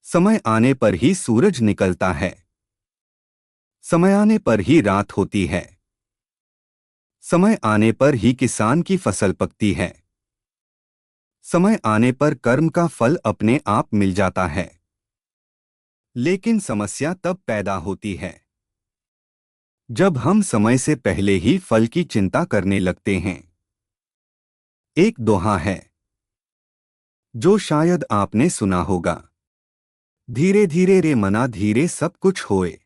समय आने पर ही सूरज निकलता है। समय आने पर ही रात होती है। समय आने पर ही किसान की फसल पकती है। समय आने पर कर्म का फल अपने आप मिल जाता है। लेकिन समस्या तब पैदा होती है जब हम समय से पहले ही फल की चिंता करने लगते हैं। एक दोहा है जो शायद आपने सुना होगा। धीरे धीरे रे मना धीरे सब कुछ होए।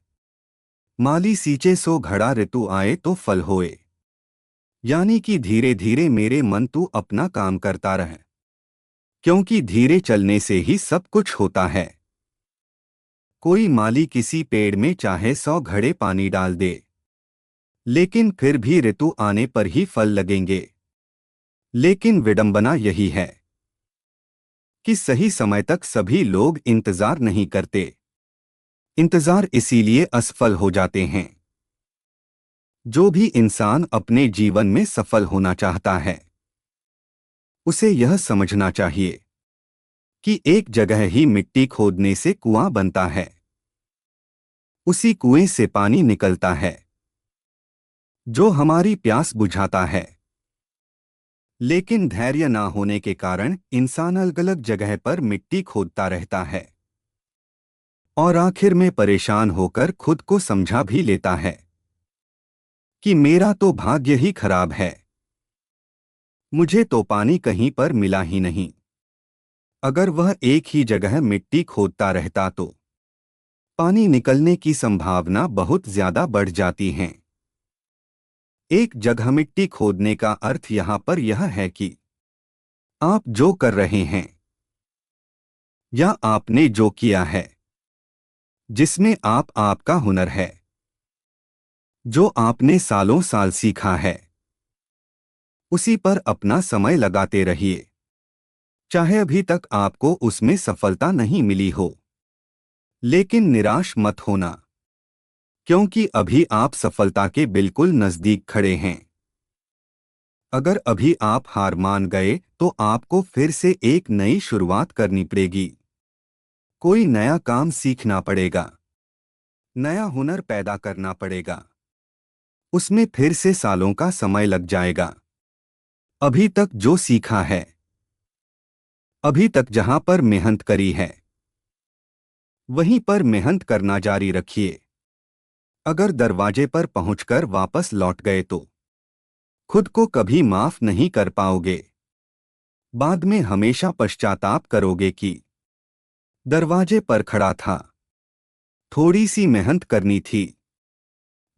माली सींचे सो घड़ा ऋतु आए तो फल होए। यानी कि धीरे धीरे मेरे मन तू अपना काम करता रह, क्योंकि धीरे चलने से ही सब कुछ होता है। कोई माली किसी पेड़ में चाहे 100 घड़े पानी डाल दे, लेकिन फिर भी ऋतु आने पर ही फल लगेंगे। लेकिन विडंबना यही है कि सही समय तक सभी लोग इंतजार नहीं करते। इंतजार इसीलिए असफल हो जाते हैं। जो भी इंसान अपने जीवन में सफल होना चाहता है उसे यह समझना चाहिए कि एक जगह ही मिट्टी खोदने से कुआं बनता है, उसी कुएं से पानी निकलता है जो हमारी प्यास बुझाता है। लेकिन धैर्य ना होने के कारण इंसान अलग अलग जगह पर मिट्टी खोदता रहता है और आखिर में परेशान होकर खुद को समझा भी लेता है कि मेरा तो भाग्य ही खराब है, मुझे तो पानी कहीं पर मिला ही नहीं। अगर वह एक ही जगह मिट्टी खोदता रहता तो पानी निकलने की संभावना बहुत ज्यादा बढ़ जाती है। एक जगह मिट्टी खोदने का अर्थ यहाँ पर यह है कि आप जो कर रहे हैं या आपने जो किया है, जिसमें आपका हुनर है, जो आपने सालों साल सीखा है, उसी पर अपना समय लगाते रहिए। चाहे अभी तक आपको उसमें सफलता नहीं मिली हो, लेकिन निराश मत होना, क्योंकि अभी आप सफलता के बिल्कुल नजदीक खड़े हैं। अगर अभी आप हार मान गए तो आपको फिर से एक नई शुरुआत करनी पड़ेगी। कोई नया काम सीखना पड़ेगा, नया हुनर पैदा करना पड़ेगा। उसमें फिर से सालों का समय लग जाएगा। अभी तक जो सीखा है, अभी तक जहां पर मेहनत करी है, वहीं पर मेहनत करना जारी रखिए। अगर दरवाजे पर पहुंचकर वापस लौट गए तो खुद को कभी माफ नहीं कर पाओगे। बाद में हमेशा पश्चाताप करोगे कि दरवाजे पर खड़ा था, थोड़ी सी मेहनत करनी थी,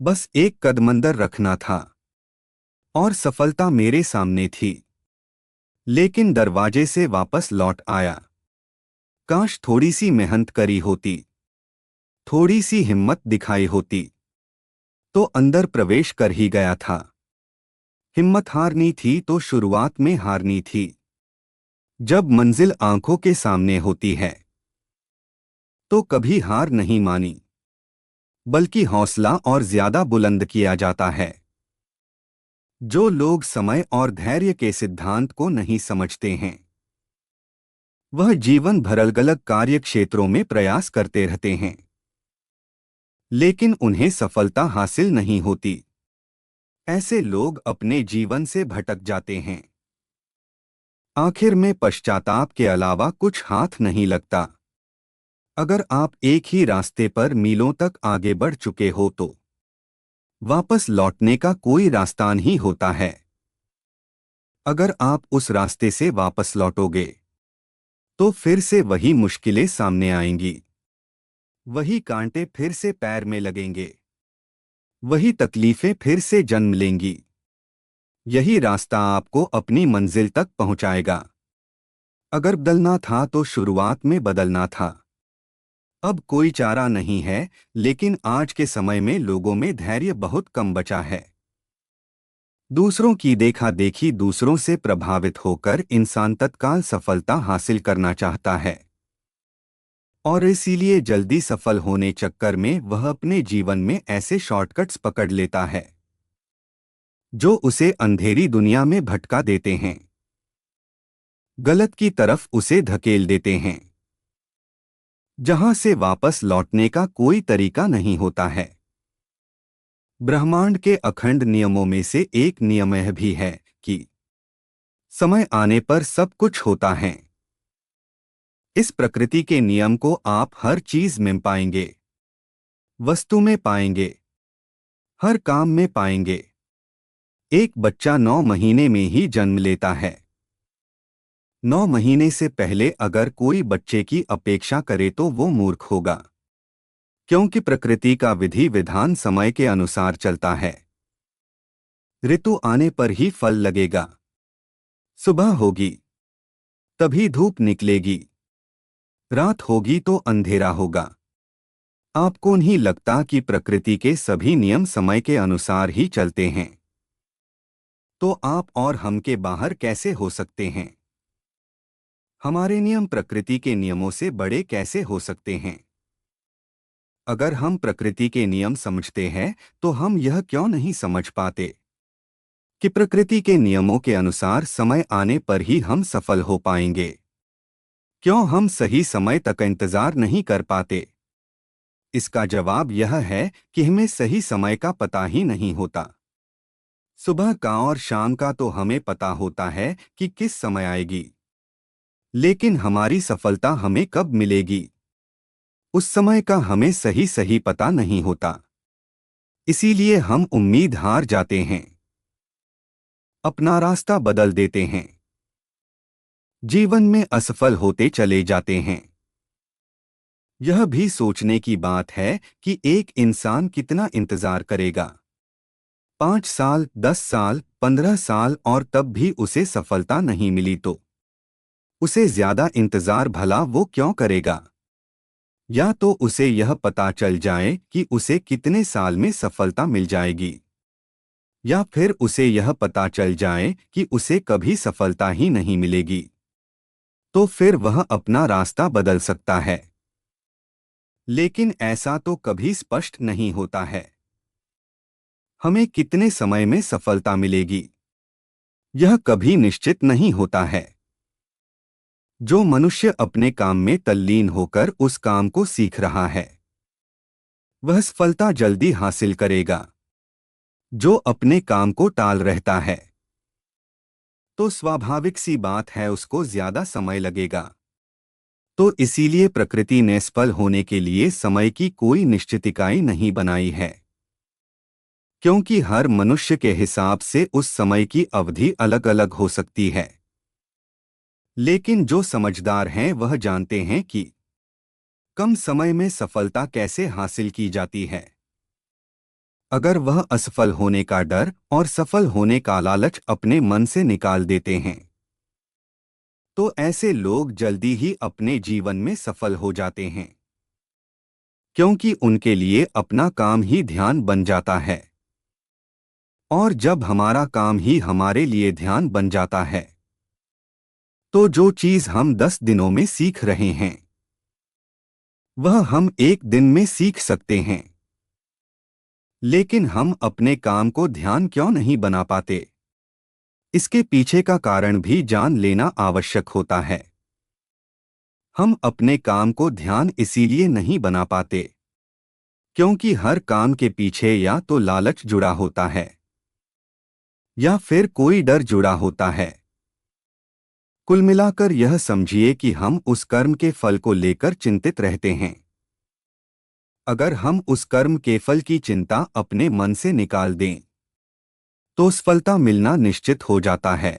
बस एक कदम अंदर रखना था और सफलता मेरे सामने थी, लेकिन दरवाजे से वापस लौट आया। काश थोड़ी सी मेहनत करी होती, थोड़ी सी हिम्मत दिखाई होती, तो अंदर प्रवेश कर ही गया था। हिम्मत हारनी थी तो शुरुआत में हारनी थी। जब मंजिल आंखों के सामने होती है तो कभी हार नहीं मानी, बल्कि हौसला और ज्यादा बुलंद किया जाता है। जो लोग समय और धैर्य के सिद्धांत को नहीं समझते हैं वह जीवन भर अलग अलग कार्य क्षेत्रों में प्रयास करते रहते हैं, लेकिन उन्हें सफलता हासिल नहीं होती। ऐसे लोग अपने जीवन से भटक जाते हैं। आखिर में पश्चाताप के अलावा कुछ हाथ नहीं लगता। अगर आप एक ही रास्ते पर मीलों तक आगे बढ़ चुके हो तो वापस लौटने का कोई रास्ता नहीं होता है। अगर आप उस रास्ते से वापस लौटोगे तो फिर से वही मुश्किलें सामने आएंगी, वही कांटे फिर से पैर में लगेंगे, वही तकलीफें फिर से जन्म लेंगी। यही रास्ता आपको अपनी मंजिल तक पहुंचाएगा। अगर बदलना था तो शुरुआत में बदलना था। अब कोई चारा नहीं है, लेकिन आज के समय में लोगों में धैर्य बहुत कम बचा है। दूसरों की देखा देखी, दूसरों से प्रभावित होकर इंसान तत्काल सफलता हासिल करना चाहता है और इसीलिए जल्दी सफल होने चक्कर में वह अपने जीवन में ऐसे शॉर्टकट्स पकड़ लेता है जो उसे अंधेरी दुनिया में भटका देते हैं, गलत की तरफ उसे धकेल देते हैं। जहां से वापस लौटने का कोई तरीका नहीं होता है। ब्रह्मांड के अखंड नियमों में से एक नियम यह भी है कि समय आने पर सब कुछ होता है। इस प्रकृति के नियम को आप हर चीज में पाएंगे, वस्तु में पाएंगे, हर काम में पाएंगे। एक बच्चा 9 महीने में ही जन्म लेता है। 9 महीने से पहले अगर कोई बच्चे की अपेक्षा करे तो वो मूर्ख होगा, क्योंकि प्रकृति का विधि विधान समय के अनुसार चलता है। ऋतु आने पर ही फल लगेगा, सुबह होगी तभी धूप निकलेगी, रात होगी तो अंधेरा होगा। आपको नहीं लगता कि प्रकृति के सभी नियम समय के अनुसार ही चलते हैं? तो आप और हम के बाहर कैसे हो सकते हैं? हमारे नियम प्रकृति के नियमों से बड़े कैसे हो सकते हैं? अगर हम प्रकृति के नियम समझते हैं तो हम यह क्यों नहीं समझ पाते कि प्रकृति के नियमों के अनुसार समय आने पर ही हम सफल हो पाएंगे? क्यों हम सही समय तक इंतजार नहीं कर पाते? इसका जवाब यह है कि हमें सही समय का पता ही नहीं होता। सुबह का और शाम का तो हमें पता होता है कि किस समय आएगी, लेकिन हमारी सफलता हमें कब मिलेगी, उस समय का हमें सही सही पता नहीं होता। इसीलिए हम उम्मीद हार जाते हैं, अपना रास्ता बदल देते हैं, जीवन में असफल होते चले जाते हैं। यह भी सोचने की बात है कि एक इंसान कितना इंतजार करेगा, 5 साल, 10 साल, 15 साल, और तब भी उसे सफलता नहीं मिली तो उसे ज्यादा इंतजार भला वो क्यों करेगा? या तो उसे यह पता चल जाए कि उसे कितने साल में सफलता मिल जाएगी, या फिर उसे यह पता चल जाए कि उसे कभी सफलता ही नहीं मिलेगी, तो फिर वह अपना रास्ता बदल सकता है। लेकिन ऐसा तो कभी स्पष्ट नहीं होता है। हमें कितने समय में सफलता मिलेगी, यह कभी निश्चित नहीं होता है। जो मनुष्य अपने काम में तल्लीन होकर उस काम को सीख रहा है, वह सफलता जल्दी हासिल करेगा। जो अपने काम को टाल रहता है, तो स्वाभाविक सी बात है उसको ज्यादा समय लगेगा। तो इसीलिए प्रकृति ने सफल होने के लिए समय की कोई निश्चित इकाई नहीं बनाई है, क्योंकि हर मनुष्य के हिसाब से उस समय की अवधि अलग अलग हो सकती है। लेकिन जो समझदार हैं वह जानते हैं कि कम समय में सफलता कैसे हासिल की जाती है। अगर वह असफल होने का डर और सफल होने का लालच अपने मन से निकाल देते हैं, तो ऐसे लोग जल्दी ही अपने जीवन में सफल हो जाते हैं, क्योंकि उनके लिए अपना काम ही ध्यान बन जाता है। और जब हमारा काम ही हमारे लिए ध्यान बन जाता है, तो जो चीज हम 10 दिनों में सीख रहे हैं, वह हम एक दिन में सीख सकते हैं। लेकिन हम अपने काम को ध्यान क्यों नहीं बना पाते? इसके पीछे का कारण भी जान लेना आवश्यक होता है। हम अपने काम को ध्यान इसीलिए नहीं बना पाते क्योंकि हर काम के पीछे या तो लालच जुड़ा होता है, या फिर कोई डर जुड़ा होता है। कुल मिलाकर यह समझिए कि हम उस कर्म के फल को लेकर चिंतित रहते हैं। अगर हम उस कर्म के फल की चिंता अपने मन से निकाल दें, तो सफलता मिलना निश्चित हो जाता है।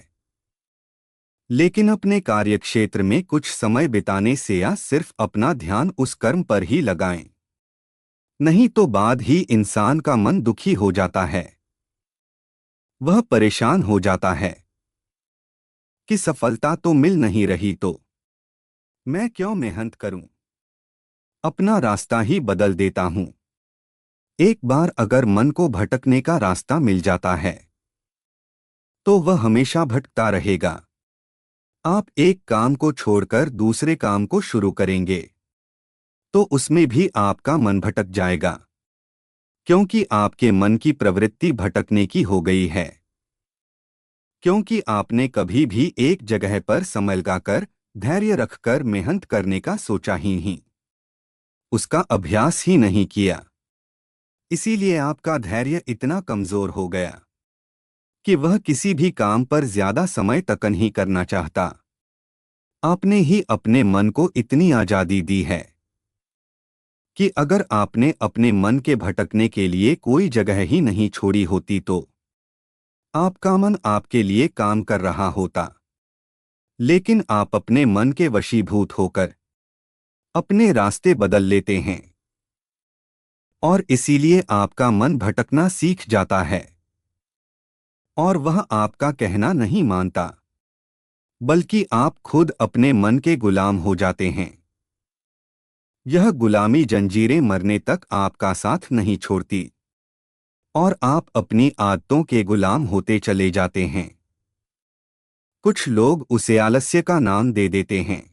लेकिन अपने कार्यक्षेत्र में कुछ समय बिताने से या सिर्फ अपना ध्यान उस कर्म पर ही लगाएं, नहीं तो बाद ही इंसान का मन दुखी हो जाता है। वह परेशान हो जाता है कि सफलता तो मिल नहीं रही, तो मैं क्यों मेहनत करूं, अपना रास्ता ही बदल देता हूं। एक बार अगर मन को भटकने का रास्ता मिल जाता है, तो वह हमेशा भटकता रहेगा। आप एक काम को छोड़कर दूसरे काम को शुरू करेंगे, तो उसमें भी आपका मन भटक जाएगा, क्योंकि आपके मन की प्रवृत्ति भटकने की हो गई है। क्योंकि आपने कभी भी एक जगह पर समय लगाकर, धैर्य रखकर मेहनत करने का सोचा ही नहीं। उसका अभ्यास ही नहीं किया। इसीलिए आपका धैर्य इतना कमजोर हो गया कि वह किसी भी काम पर ज्यादा समय तक नहीं करना चाहता। आपने ही अपने मन को इतनी आजादी दी है कि अगर आपने अपने मन के भटकने के लिए कोई जगह ही नहीं छोड़ी होती तो आपका मन आपके लिए काम कर रहा होता। लेकिन आप अपने मन के वशीभूत होकर अपने रास्ते बदल लेते हैं और इसीलिए आपका मन भटकना सीख जाता है और वह आपका कहना नहीं मानता, बल्कि आप खुद अपने मन के गुलाम हो जाते हैं। यह गुलामी जंजीरें मरने तक आपका साथ नहीं छोड़ती और आप अपनी आदतों के गुलाम होते चले जाते हैं। कुछ लोग उसे आलस्य का नाम दे देते हैं,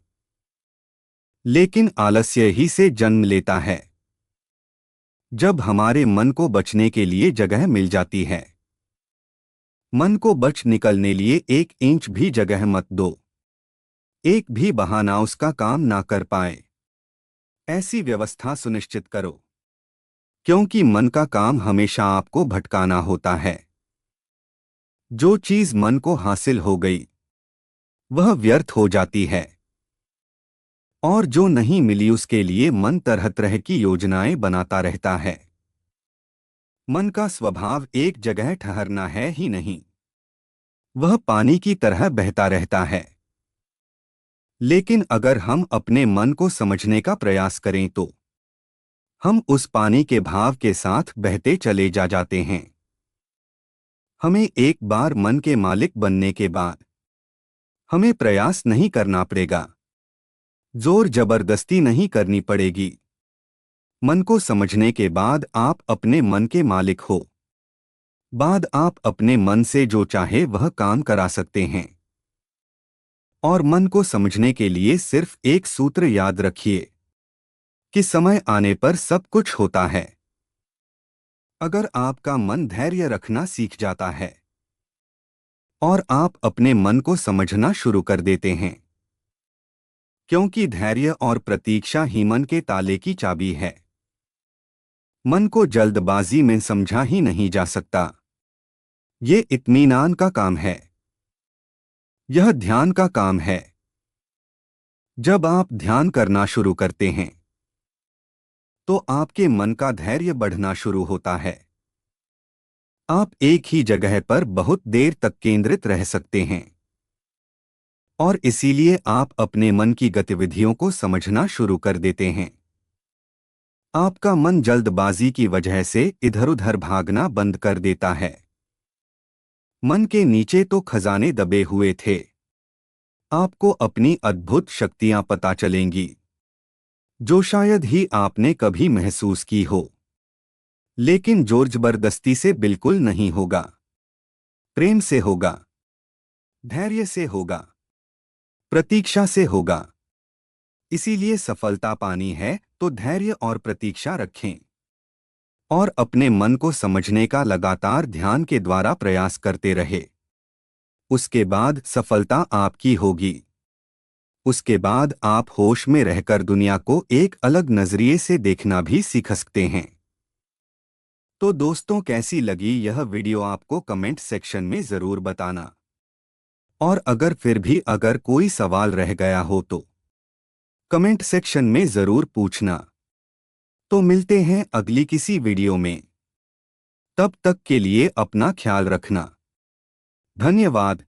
लेकिन आलस्य ही से जन्म लेता है। जब हमारे मन को बचने के लिए जगह मिल जाती है, मन को बच निकलने लिए 1 इंच भी जगह मत दो, एक भी बहाना उसका काम ना कर पाए, ऐसी व्यवस्था सुनिश्चित करो। क्योंकि मन का काम हमेशा आपको भटकाना होता है। जो चीज मन को हासिल हो गई वह व्यर्थ हो जाती है और जो नहीं मिली उसके लिए मन तरह तरह की योजनाएं बनाता रहता है। मन का स्वभाव एक जगह ठहरना है ही नहीं, वह पानी की तरह बहता रहता है। लेकिन अगर हम अपने मन को समझने का प्रयास करें तो हम उस पानी के भाव के साथ बहते चले जाते हैं। हमें एक बार मन के मालिक बनने के बाद हमें प्रयास नहीं करना पड़ेगा, जोर जबरदस्ती नहीं करनी पड़ेगी। मन को समझने के बाद आप अपने मन के मालिक हो। बाद आप अपने मन से जो चाहे वह काम करा सकते हैं। और मन को समझने के लिए सिर्फ एक सूत्र याद रखिए कि समय आने पर सब कुछ होता है। अगर आपका मन धैर्य रखना सीख जाता है और आप अपने मन को समझना शुरू कर देते हैं, क्योंकि धैर्य और प्रतीक्षा ही मन के ताले की चाबी है। मन को जल्दबाजी में समझा ही नहीं जा सकता। ये इत्मीनान का काम है, यह ध्यान का काम है। जब आप ध्यान करना शुरू करते हैं तो आपके मन का धैर्य बढ़ना शुरू होता है। आप एक ही जगह पर बहुत देर तक केंद्रित रह सकते हैं और इसीलिए आप अपने मन की गतिविधियों को समझना शुरू कर देते हैं। आपका मन जल्दबाजी की वजह से इधर-उधर भागना बंद कर देता है। मन के नीचे तो खजाने दबे हुए थे। आपको अपनी अद्भुत शक्तियां पता चलेंगी जो शायद ही आपने कभी महसूस की हो। लेकिन जोर जबरदस्ती से बिल्कुल नहीं होगा, प्रेम से होगा, धैर्य से होगा, प्रतीक्षा से होगा। इसीलिए सफलता पानी है तो धैर्य और प्रतीक्षा रखें और अपने मन को समझने का लगातार ध्यान के द्वारा प्रयास करते रहे। उसके बाद सफलता आपकी होगी। उसके बाद आप होश में रहकर दुनिया को एक अलग नजरिए से देखना भी सीख सकते हैं। तो दोस्तों, कैसी लगी यह वीडियो आपको कमेंट सेक्शन में ज़रूर बताना। और अगर फिर भी अगर कोई सवाल रह गया हो तो कमेंट सेक्शन में ज़रूर पूछना। तो मिलते हैं अगली किसी वीडियो में। तब तक के लिए अपना ख्याल रखना। धन्यवाद।